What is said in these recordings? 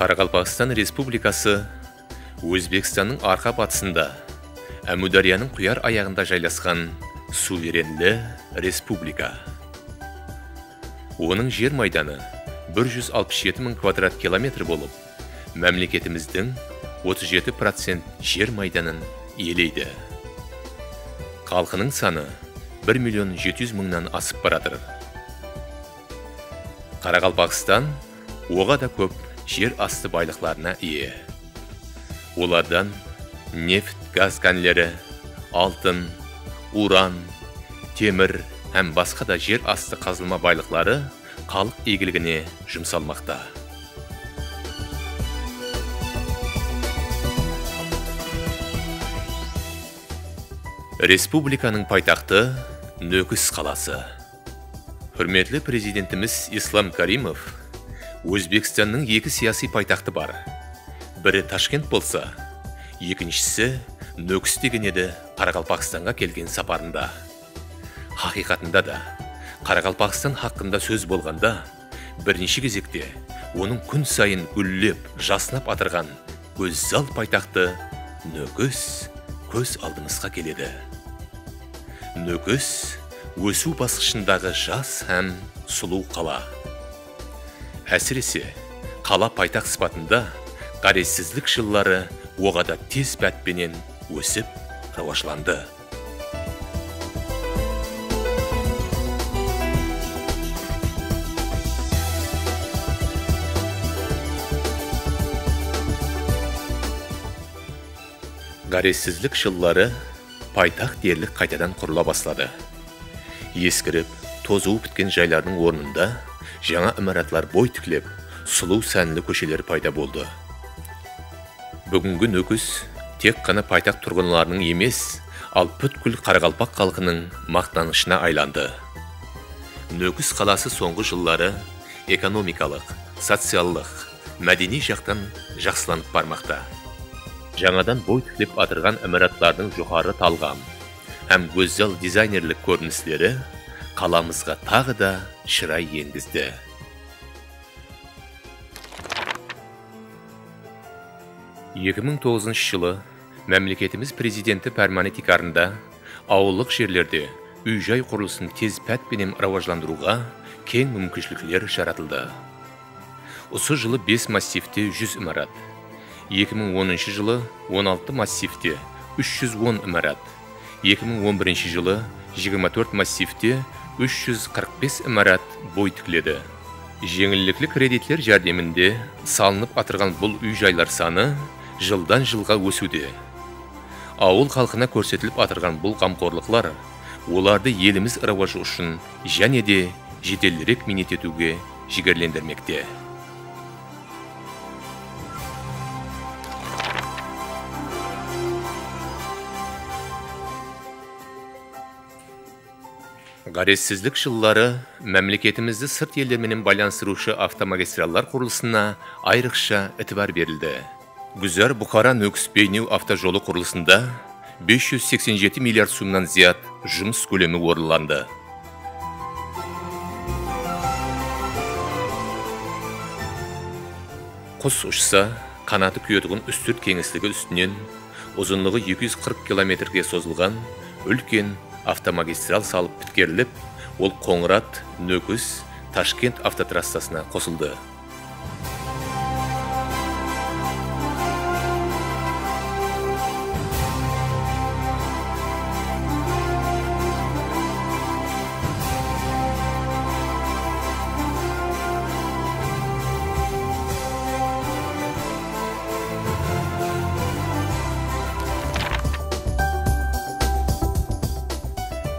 Қарақалпақстан Республикасы Өзбекстанның арқа батысында, Әмударияның құяр аяғында жайласқан суверенлі республика. Оның жер майданы 167 мың квадрат километр болып, мәмлекетіміздің 37% жер майданын иелейді. Халқының саны 1 миллион 700 мыңнан асып барадыр. Қарақалпақстан оға да көп жер асты байлықтарына ие. Олардан нефт, газ кәнілері, алтын, уран, темір һәм басқа да жер асты қазылма байлықтары халық игілігіне жұмсалмақта. Республиканың пайтақты Нөкіс қаласы. Хүрметлі президентіміз Ислам Каримов Өзбекстанның екі сияси пайтақты бар. Бірі Ташкент болса, екіншісі Нөкіс деген еді Қарақалпақстанға келген сапарында. Хақиқатында да Қарақалпақстан хақында сөз болғанда, бірнеше кезекте оның күн сайын гүллеп, жаснап атырған көззал пайтақты Нөкіс көз алдымызға келеді. Нөкіс өсу басқышындағы жас һәм сұлу қала. Әсіресе қала пайтақ сыпатында қаресізлік жыллары оғада тез бәтпенен өсіп рауашланды. Қаресізлік жыллары пайтақ дерлік қайтадан құрыла бастады. Ескіріп, тозуы біткен жайлардың орнында жаңа имаратлар бой тіклеп, сұлу сәнлі көшелер пайда болды. Бүгінгі Нөкіс тек қана пайтақ тұрғынларының емес, ал бүткіл Қарақалпақ халқының мақтанышына айланды. Нөкіс қаласы соңғы жылдары экономикалық, социалдық, мәдени жақтан жақсыланып бармақта. Жаңадан бой тіклеп атырған имаратлардың жоғары талғам һәм көззал дизайнерлік көріністері қаламызға тағы да шырай енгізді. Екі мың 2009 жылы мәмлекетіміз президенті пәрманы-тикарында ауылдық жерлерде үй-жай құрылысын тез пәтпенен рауажландыруға кең мүмкіншіліктер жаратылды. Осы жылы 5 массивте 100 имарат, 2010 жылы 16 массивте 310 имарат, 2011 жылы 24 массивте 345 имарат бой тікледі. Жеңілдіклі кредитлер жәрдемінде салынып атырған бұл үй-жайлар саны жылдан жылға өсуде. Ауыл халқына көрсетіліп атырған бұл қамқорлықлар оларды еліміз рауажы үшін және де жеделірек минет етуге жігерлендірмекте. Қаресізлік жыллары мәмлекетімізді сырт елдерменен байланыстырушы автомагистраллар құрылысына айрықша ітібар берілді. Гүзар Бұқара Нөкіс Бейнеу автожолы құрылысында 587 миллиард сумнан зият жұмыс көлемі орындалды. Құс ұшса, қанаты күйетіғын үстірт кеңістігі үстінен ұзынлығы 240 километрге созылған үлкен автомагистрал салып біткеріліп, ол Қоңырат, Нөкіс, Ташкент автотрассасына қосылды.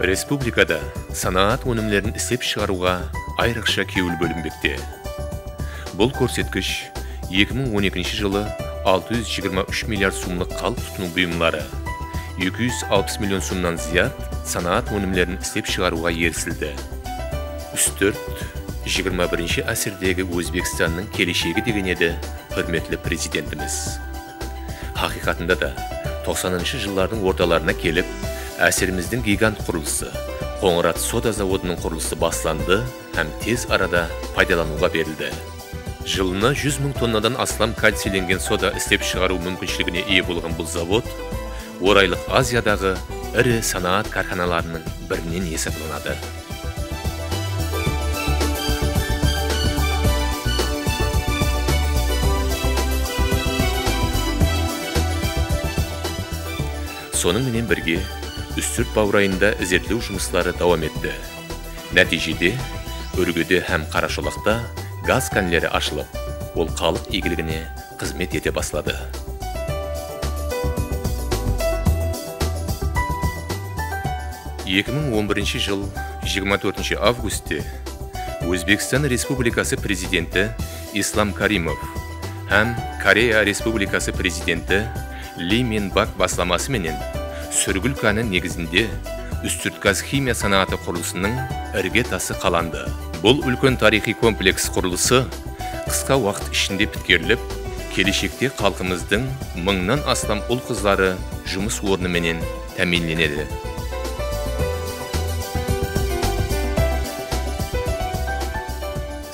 Республикада санаат өнімдерін істеп шығаруға айрықша көңіл бөлінбекте. Бұл көрсеткіш 2012 жылы 623 миллиард сумлық халық тұтыну бұйымдары, 260 миллион сумнан зият санаат өнімдерін істеп шығаруға ерісілді. Үстірт 21 әсірдегі Өзбекстанның келешегі деген еді құрметлі президентіміз. Хақиқатында да 90-шы жылдардың орталарына келіп, әсіріміздің гигант құрылысы, Қоңырат сода заводының құрылысы басланды һәм тез арада пайдалануға берілді. Жылына 100 мың тоннадан астам кальцийленген сода істеп шығару мүмкіншілігіне ие болған бұл завод орайлық Азиядағы ірі санаат карханаларының бірінен есептелінеді. Соның менен бірге үстірт баурайында зерттеу жұмыстары давам етті. Нәтижеде Үргөде һәм Қарашолақта газ кәнілері ашылып, ол халық игілігіне қызмет ете бастады. 2011 жыл 24 августте Өзбекстан Республикасы президенті Ислам Каримов һәм Корея Республикасы президенті Ли Минбак басламасы менен сүргіл кәні негізінде үстірт газ химия санаты құрылысының іргетасы қаланды. Бұл үлкен тарихи комплекс құрылысы қысқа уақыт ішінде біткеріліп, келешекте халқымыздың мыңнан астам ұл қыздары жұмыс орны менен тәминленеді.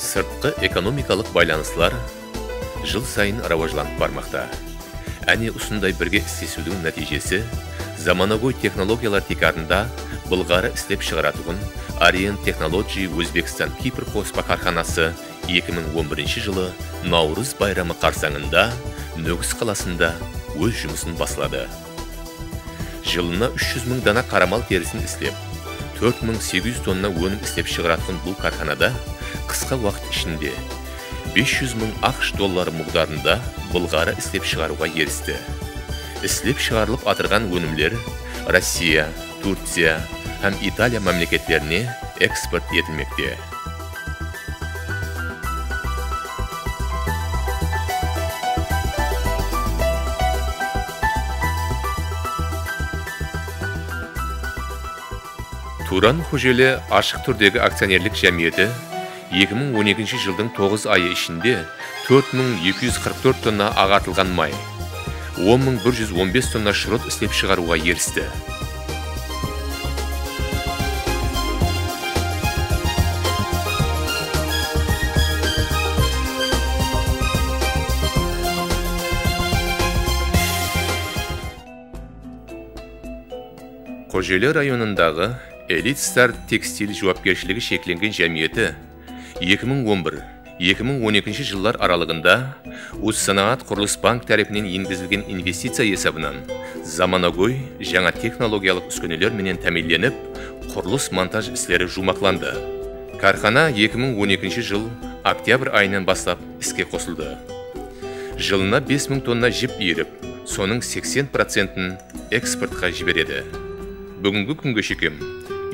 Сыртқы экономикалық байланыслар жыл сайын раважланып бармақта. Әне осындай бірге істесудің нәтижесі заманауи технологиялар текарында былғары істеп шығаратығын Ариен Технологии Өзбекстан Кипр қоспа карханасы 2011 жылы Наурыз байрамы қарсаңында Нөгіс қаласында өз жұмысын баслады. Жылына 300 мың дана қарамал терісін істеп, 4800 тонна өнім істеп шығаратқан бұл карханада қысқа уақыт ішінде 500 мың ақш доллары мұғдарында былғары істеп шығаруға ерісті. Істеп шығарылып атырған өнімлер Россия, Турция һәм Италия мемлекеттеріне экспорт етілмекте. Туран Хожелі ашық түрдегі акционерлік жәмиеті 2012 жылдың 9 айы ішінде 4244 тонна ағартылған май, 10115 тонна шұрот істеп шығаруға ерісті. Қожелі районындағы Элитстар текстиль жауапкершілігі шекленген жәмиеті 2011-2012 жылдар аралығында Уссанаат құрылыс банк тарапынан енгізілген инвестиция есебінен заманауи жаңа технологиялық үскөнелер менен тәминленіп, құрылыс монтаж істері жұмақланды. Кархана 2012 жыл октябрь айынан бастап іске қосылды. Жылына 5000 тонна жіп иіріп, соның 80%-ін экспортқа жібереді. Бүгінгі күнге шекем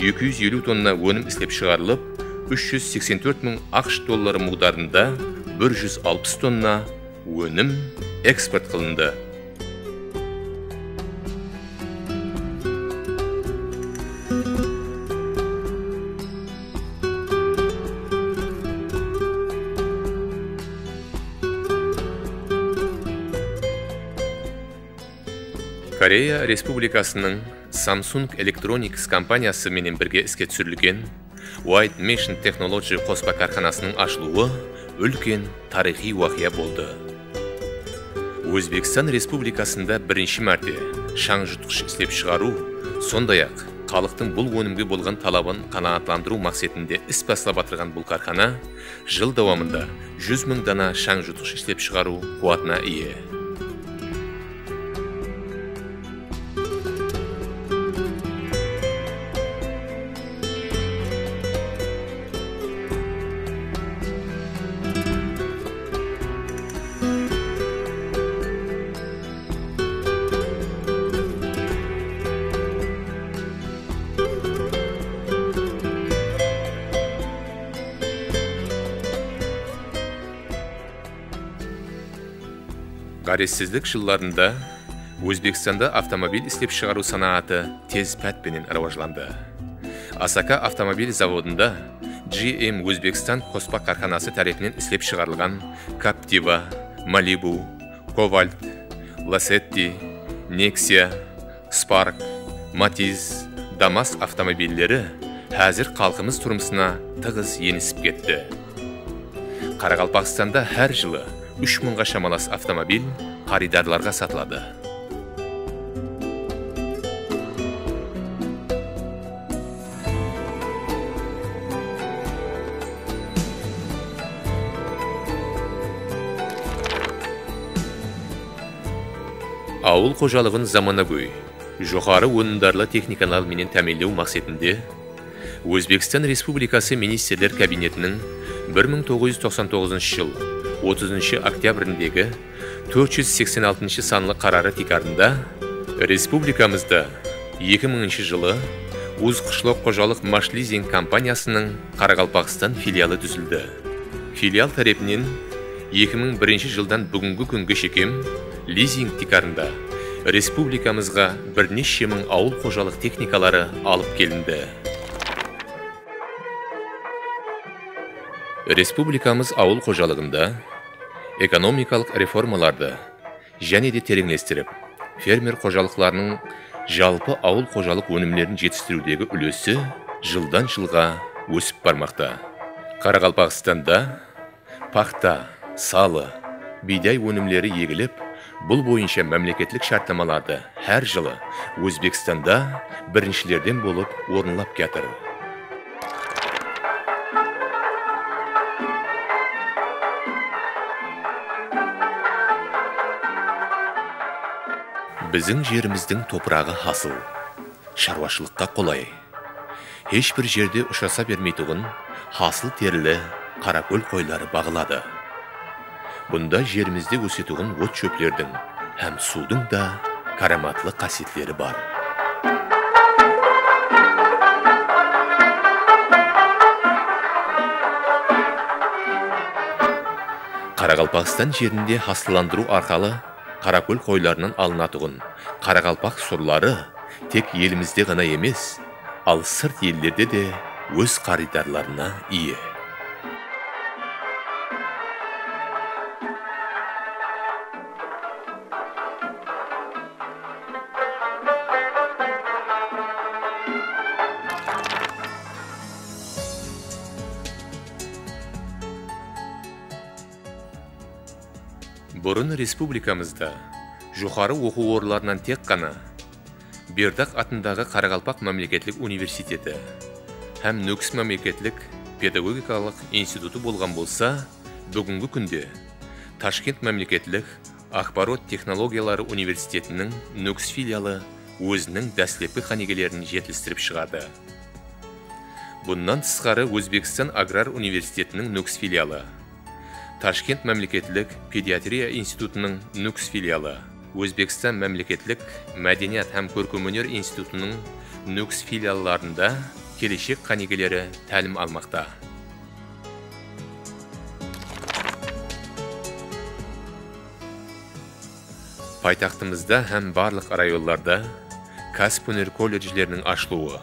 250 тонна өнім істеп шығарылып, 384 мың ақш доллары мұғдарында 160 тонна өнім экспорт қылынды. Корея Республикасының Samsung Electronics компаниясы менен бірге іске түсірілген White Machine Technology қоспа карханасының ашылуы үлкен тарихи уақия болды. Өзбекстан Республикасында бірінші мәрте шаң жұтқыш істеп шығару, сондай-ақ халықтың бұл өнімге болған талабын қанағатландыру мақсатында іс бастап атырған бұл кархана жыл давамында 100 мың дана шаң жұтқыш істеп шығару қуатына ие. Қарессіздік жылларында Өзбекстанда автомобиль істеп шығару санааты тез пәтпенен раважланды. Асака автомобиль заводында GM Өзбекстан қоспа карханасы тарапынан істеп шығарылған Captiva, Malibu, Cobalt, Lacetti, Nexia, Spark, Matiz, Damas автомобильдері әзір халқымыз тұрмысына тығыз енісіп кетті. Қарақалпақстанда әр жылы 3000-ға шамалас автомобиль қаридарларға сатылады. Ауыл қожалығын заманауи, жоғары өнімдарлы техникалар менен тәмінлеу мақсатында Өзбекстан Республикасы Министрлер Кабинетінің 1999 жыл 30 октябріндегі 486 санлы қарары текарында республикамызда 2000 жылы Узқышлық қожалық Машлизинг компаниясының Қарақалпақстан филиалы түзілді. Филиал тарапынан 2001 жылдан бүгінгі күнге шекем лизинг текарында республикамызға бірнеше мың ауыл қожалық техникалары алып келінді. Республикамыз ауыл қожалығында экономикалық реформаларды және де тереңдестіріп, фермер қожалықларының жалпы ауыл қожалық өнімдерін жетістірудегі үлесі жылдан жылға өсіп бармақта. Қарақалпақстанда пахта, салы, бидай өнімдері егіліп, бұл бойынша мемлекеттік шарттамаларды әр жылы Өзбекстанда біріншілерден болып орынлап кетір. Біздің жеріміздің топырағы асыл, шаруашылыққа қолай. Ешбір жерде ұшаса бермейтұғын асыл терілі қаракөл қойлары бағылады. Бұнда жерімізде өсетуғын от шөплердің, әм судың да караматлы қасиетлері бар. Қарақалпақстан жерінде асыландыру арқалы қаракөл қойларынан алынатұғын Қарақалпақ сұрлары тек елімізде ғана емес, ал сырт елдерде де өз қаридарларына ие. Бұрын республикамызда жоғары оқу орындарынан тек қана Бердақ атындағы Қарақалпақ мемлекеттік университеті һәм Нүкіс мемлекеттік педагогикалық институты болған болса, бүгінгі күнде Ташкент мемлекеттік ақпарат технологиялары университетінің Нүкіс филиалы өзінің дәстепкі қанегелерін жетілістіріп шығарды. Бұннан тысқары Өзбекстан аграр университетінің Нүкіс филиалы, Ташкент мемлекеттік педиатрия институтының Нүкіс филиалы, Өзбекстан мемлекеттік мәдениет һәм көркемөнер институтының Нүкіс филиалларында келешек қанегелері тәлім алмақта. Пайтақтымызда һәм барлық районларда кәсіп-өнер колледжлерінің ашылуы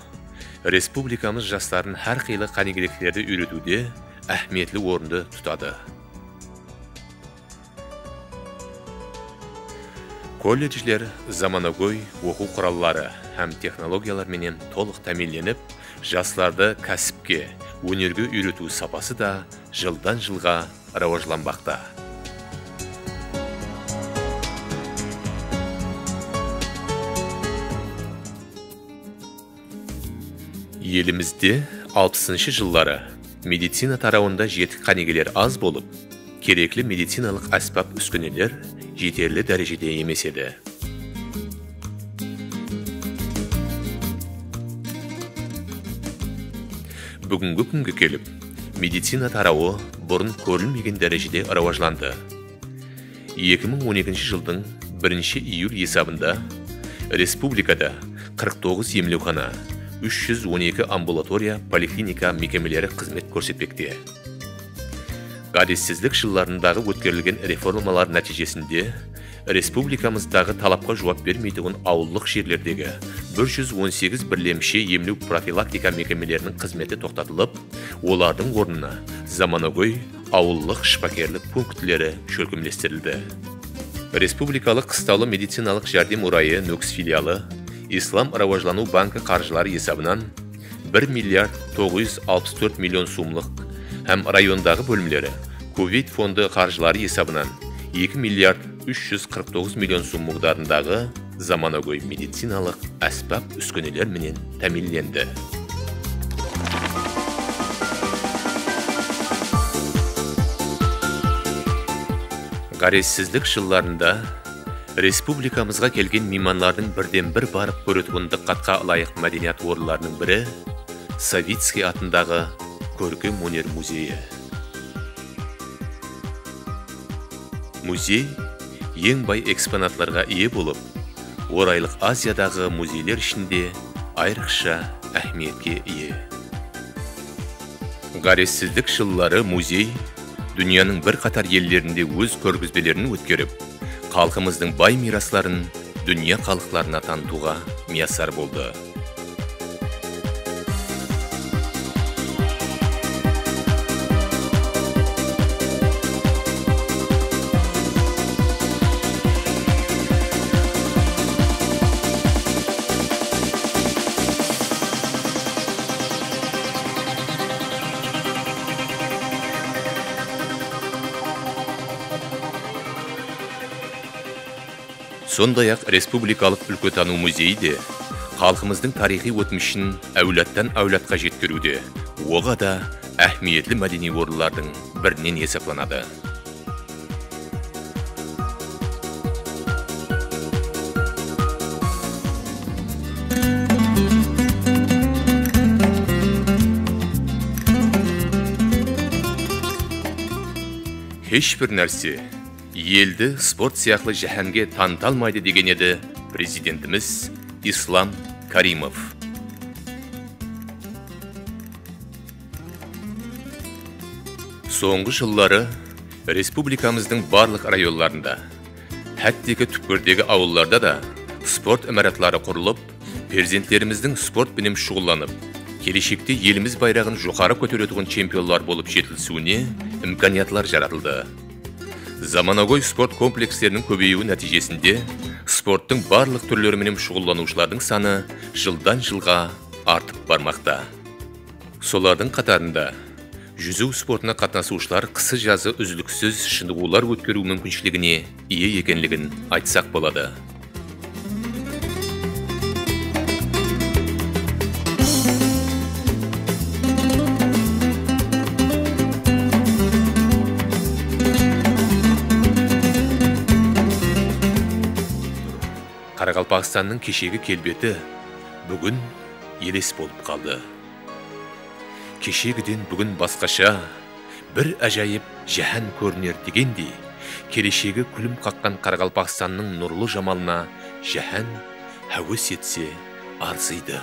республикамыз жастарын әрқилы қанегеліктерді үйретуде әхметлі орынды тұтады. Колледжлер заманауи оқу құралдары һәм технологиялар менен толық тәмінленіп, жастарды кәсіпке, өнерге үйрету сапасы да жылдан жылға рауажланбақта. Елімізде 60 жылдары медицина тарауында жетік қанегелер аз болып, кереклі медициналық әспап үскінелер жетерлі дәрежеде емес еді. Бүгінгі күнге келіп, медицина тарауы бұрын көрілмеген дәрежеде рауажланды. 2012 жылдың 1 июль есабында республикада 49 емлеухана, 312 амбулатория, поликлиника мекемелері қызмет көрсетпекте. Ғадетсіздік жылларындағы өткерілген реформалар нәтижесінде республикамыздағы талапқа жауап бермейтұғын ауыллық жерлердегі 118 бірлемші емлеу профилактика мекемелерінің қызметі тоқтатылып, олардың орнына заманауи ауыллық шпакерлік пунктлері шөлкімлестірілді. Республикалық қыстаулы медициналық жәрдем ұрайы Нүкіс филиалы Ислам рауажлану банкі қаржылары есабынан 1 миллиард 964 миллион сумлық һәм райондағы бөлімлері Ковид фонды қаржылары есабынан 2 миллиард 349 миллион сом муғдарындағы заманауи медициналық әспап үскөнелер менен тәминленді. Гарессіздік жылларында республикамызға келген мейманлардың бірден бір барып көретұғын диққатқа лайық мәдениет орындарының бірі Савицкий атындағы көркем өнер музейі. Музей ең бай экспонатларға ие болып, орайлық Азиядағы музейлер ішінде айрықша әхметке ие. Гарессіздік жыллары музей дүнияның бір қатар елдерінде өз көргізбелерін өткеріп, халқымыздың бай мирасларын дүния халықларына танытуға миясар болды. Сондай-ақ республикалық өлкетану музейі де халқымыздың тарихи өтмішін әулеттен әулетқа жеткіруде, оға да әхмиетлі мәдени орынлардың бірінен есептеледі. Ешбір нәрсе елді спорт сияқлы жәхәнге таныталмайды деген еді президентіміз Ислам Каримов. Соңғы жыллары республикамыздың барлық районларында, әттегі түпкірдегі ауылларда да спорт имаратлары құрылып, перзенттеріміздің спорт білім шұғыланып, келешекте еліміз байрағын жоғары көтеретұғын чемпионлар болып жетілсуіне имканиятлар жаратылды. Заманауи спорт комплекстерінің көбеюі нәтижесінде спорттың барлық түрлері менен шұғылланушылардың саны жылдан жылға артып бармақта. Солардың қатарында жүзу спортына қатынасушылар қысы жазы үзіліксіз шынығулар өткеру мүмкіншілігіне ие екенлігін айтсақ болады. Қарақалпақстанның кешегі келбеті бүгін елес болып қалды. Кешегіден бүгін басқаша, бір әжайып жәһән көрінер дегендей, келешегі күлім қаққан Қарақалпақстанның нұрлы жамалына жәһән әуес етсе арзиды.